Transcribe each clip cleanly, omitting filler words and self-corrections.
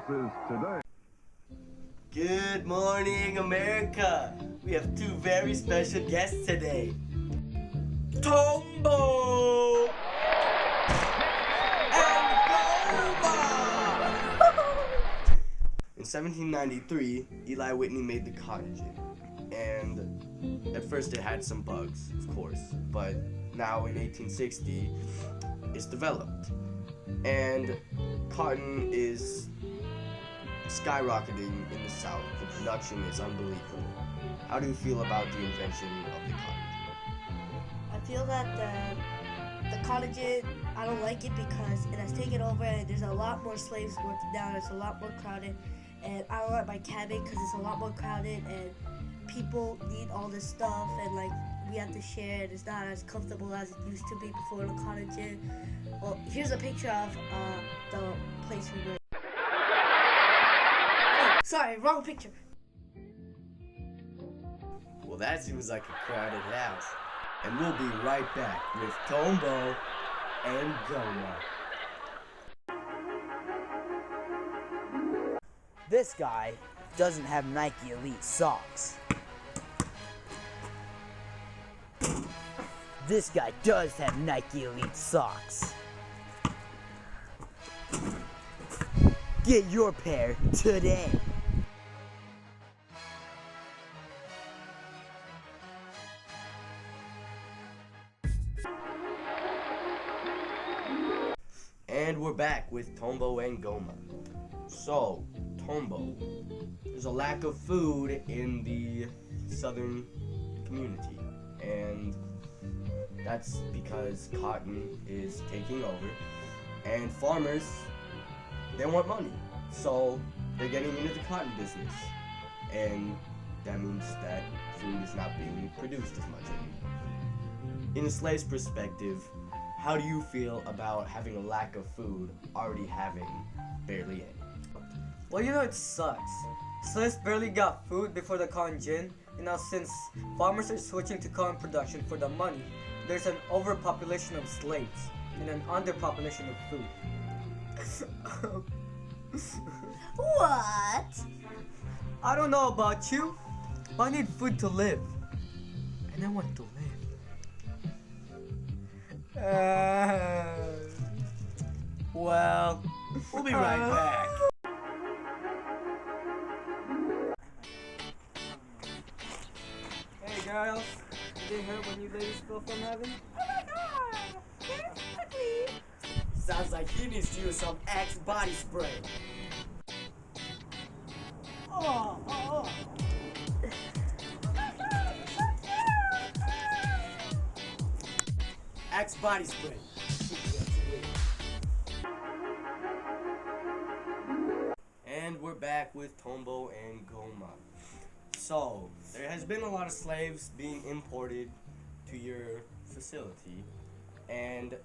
This is Today. Good morning, America. We have two very special guests today. Tombo and Goma. In 1793, Eli Whitney made the cotton gin, and at first it had some bugs, of course, but now in 1860, it's developed, and cotton is skyrocketing in the South. The production is unbelievable. How do you feel about the invention of the cotton gin? I feel that the cotton gin, I don't like it because it has taken over and there's a lot more slaves working down. It's a lot more crowded, and I don't like my cabin because it's a lot more crowded and people need all this stuff and like we have to share it. It's not as comfortable as it used to be before the cotton gin. Well, here's a picture of the place we were. Oh, sorry, wrong picture. Well, that seems like a crowded house. And we'll be right back with Tombo and Goma. This guy doesn't have Nike Elite socks. This guy does have Nike Elite socks. Get your pair today. And we're back with Tombo and Goma. So, Tombo, there's a lack of food in the southern community, and that's because cotton is taking over, and farmers, they want money, so they're getting into the cotton business, and that means that food is not being produced as much anymore. In a slave's perspective, how do you feel about having a lack of food, already having barely any? Well, it sucks. Slaves barely got food before the cotton gin, and now since farmers are switching to cotton production for the money, there's an overpopulation of slaves and an underpopulation of food. What? I don't know about you, but I need food to live. And I want to live. Well, we'll be right back. Hey girls, did you hear when you ladies fell from heaven? Oh my god! They're ugly! Sounds like he needs to use some Axe body spray. Oh. Axe body spray. And we're back with Tombo and Goma. So, there has been a lot of slaves being imported to your facility, and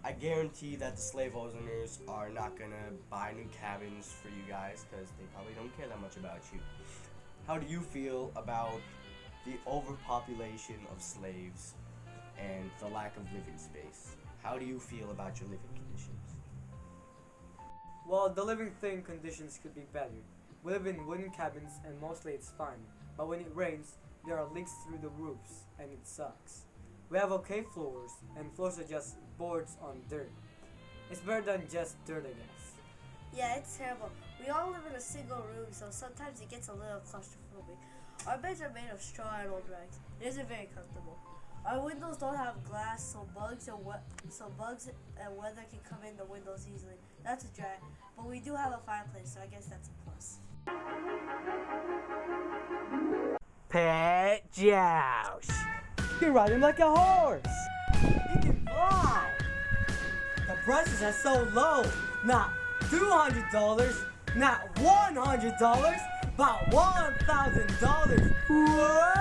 I guarantee that the slave owners are not gonna buy new cabins for you guys because they probably don't care that much about you. How do you feel about the overpopulation of slaves and the lack of living space? How do you feel about your living conditions? Well, the living thing conditions could be better. We live in wooden cabins and mostly it's fine, but when it rains, there are leaks through the roofs and it sucks. We have okay floors, and floors are just boards on dirt. It's better than just dirt, I guess. Yeah, it's terrible. We all live in a single room, so sometimes it gets a little claustrophobic. Our beds are made of straw and old rags. It isn't very comfortable. Our windows don't have glass, so bugs and weather can come in the windows easily. That's a drag, but we do have a fireplace, so I guess that's a plus. Pet Joust. You can ride him like a horse. He can fly. The prices are so low. Not $200, not $100, but $1,000. Whoa!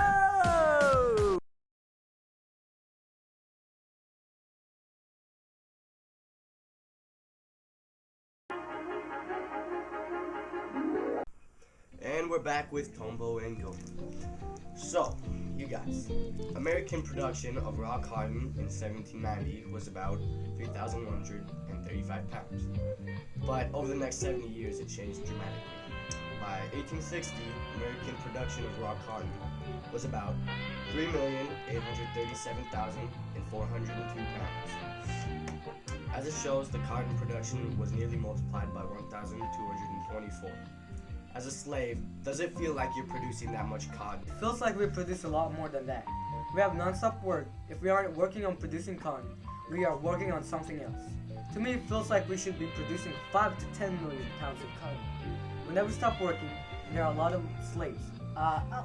And we're back with Tombo and Goma. So, you guys, American production of raw cotton in 1790 was about 3,135 pounds. But over the next 70 years, it changed dramatically. By 1860, American production of raw cotton was about 3,837,402 pounds. As it shows, the cotton production was nearly multiplied by 1,224. As a slave, does it feel like you're producing that much cotton? It feels like we produce a lot more than that. We have non-stop work. If we aren't working on producing cotton, we are working on something else. To me, it feels like we should be producing 5 to 10 million pounds of cotton. Whenever we stop working, there are a lot of slaves.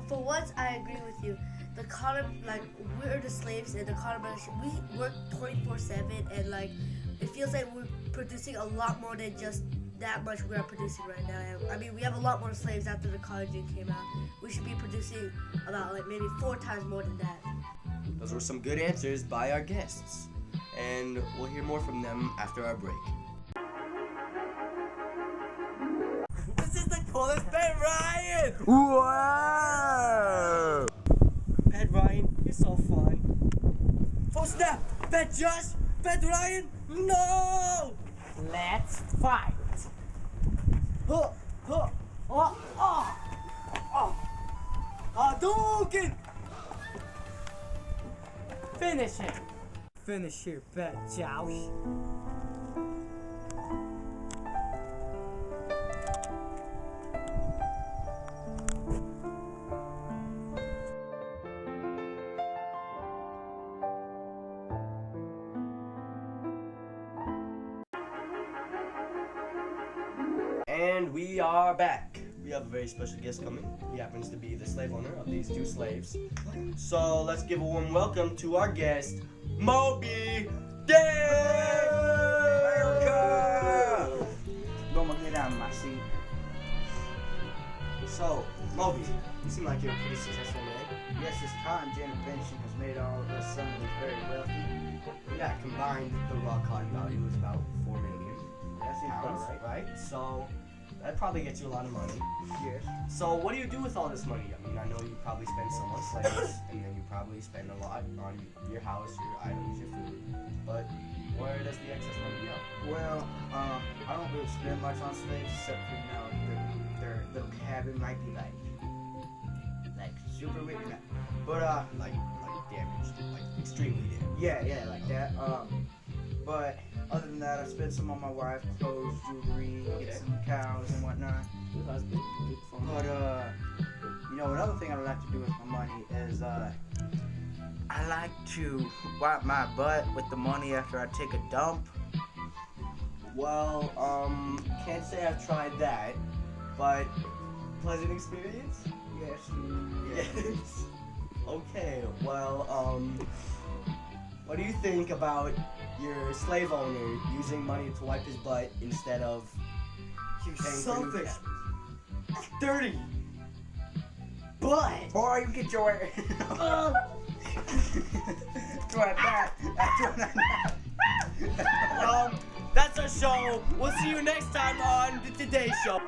For once, I agree with you. The cotton, like, we're the slaves in the cotton production. We work 24/7, and like, it feels like we're producing a lot more than just that much we are producing right now. And, I mean, we have a lot more slaves after the cotton gin came out. We should be producing about like maybe 4 times more than that. Those were some good answers by our guests, and we'll hear more from them after our break. This is the coolest Bet Ryan! Whoa! Bet Ryan, you're so fun. Oh snap! Bet Josh! Bet Ryan! No! Let's fight! Huh! Huh! Oh! Oh! Oh! Hadouken! Finish him! Finish your bet, Josh. And we are back. We have a very special guest coming. He happens to be the slave owner of these 2 slaves. So let's give a warm welcome to our guest, Moby Dick! America! Gonna get out of my seat. So, Moby, you seem like you're a pretty successful man. Yes, this cotton gin invention has made all of us Southerners very wealthy. Yeah, combined, the raw cotton value is about 4 million That seems pounds, about right. right? So that probably gets you a lot of money. Yes. So what do you do with all this money? I mean, I know you probably spend some on slaves, and then you probably spend a lot on your house, your items, your food. But where does the excess money go? Well, I don't really spend much on slaves except for, you know, their little cabin might be like super rich. But Like damaged, like extremely damaged. yeah, like that. But other than that, I spend some on my wife, clothes, jewelry, Okay. get some cows and whatnot. Good husband, good fun. But you know, another thing I like to do with my money is I like to wipe my butt with the money after I take a dump. Well, can't say I've tried that, but pleasant experience? Yes. Yes. Okay, well, what do you think about your slave owner using money to wipe his butt instead of You paying for new selfish. cabins? That's dirty. But Boy, you get your Try that. that's our show. We'll see you next time on the Today Show.